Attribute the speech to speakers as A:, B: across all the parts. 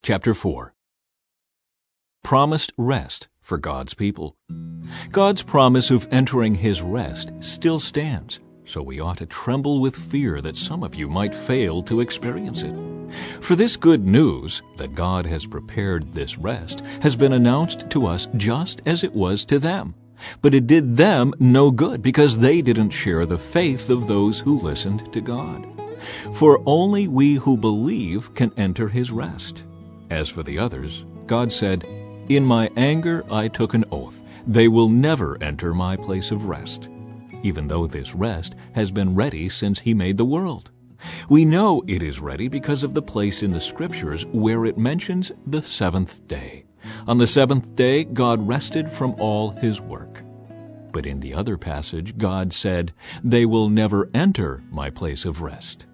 A: Chapter 4. Promised rest for God's people. God's promise of entering His rest still stands, so we ought to tremble with fear that some of you might fail to experience it. For this good news, that God has prepared this rest, has been announced to us just as it was to them. But it did them no good because they didn't share the faith of those who listened to God. For only we who believe can enter His rest. As for the others, God said, "In my anger I took an oath. They will never enter my place of rest," even though this rest has been ready since He made the world. We know it is ready because of the place in the Scriptures where it mentions the seventh day. On the seventh day, God rested from all His work. But in the other passage, God said, "They will never enter my place of rest."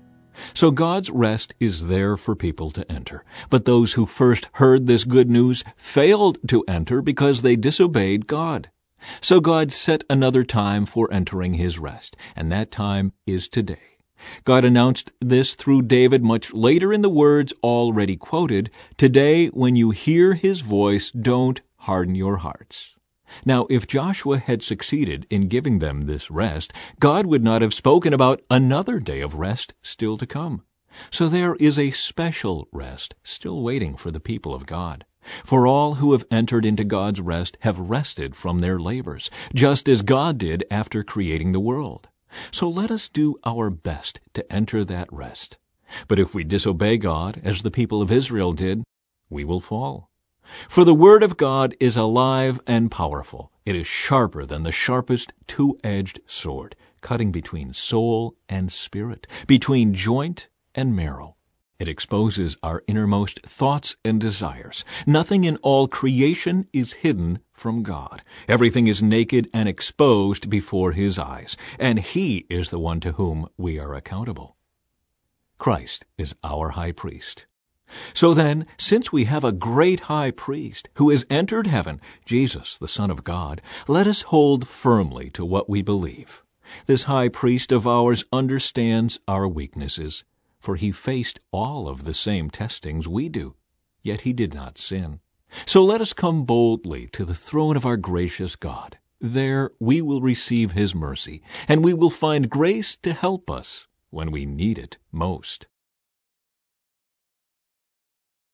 A: So God's rest is there for people to enter. But those who first heard this good news failed to enter because they disobeyed God. So God set another time for entering His rest, and that time is today. God announced this through David much later in the words already quoted, "Today, when you hear His voice, don't harden your hearts." Now, if Joshua had succeeded in giving them this rest, God would not have spoken about another day of rest still to come. So there is a special rest still waiting for the people of God. For all who have entered into God's rest have rested from their labors, just as God did after creating the world. So let us do our best to enter that rest. But if we disobey God, as the people of Israel did, we will fall. For the Word of God is alive and powerful. It is sharper than the sharpest two-edged sword, cutting between soul and spirit, between joint and marrow. It exposes our innermost thoughts and desires. Nothing in all creation is hidden from God. Everything is naked and exposed before His eyes, and He is the one to whom we are accountable. Christ is our high priest. So then, since we have a great high priest who has entered heaven, Jesus, the Son of God, let us hold firmly to what we believe. This high priest of ours understands our weaknesses, for He faced all of the same testings we do, yet He did not sin. So let us come boldly to the throne of our gracious God. There we will receive His mercy, and we will find grace to help us when we need it most.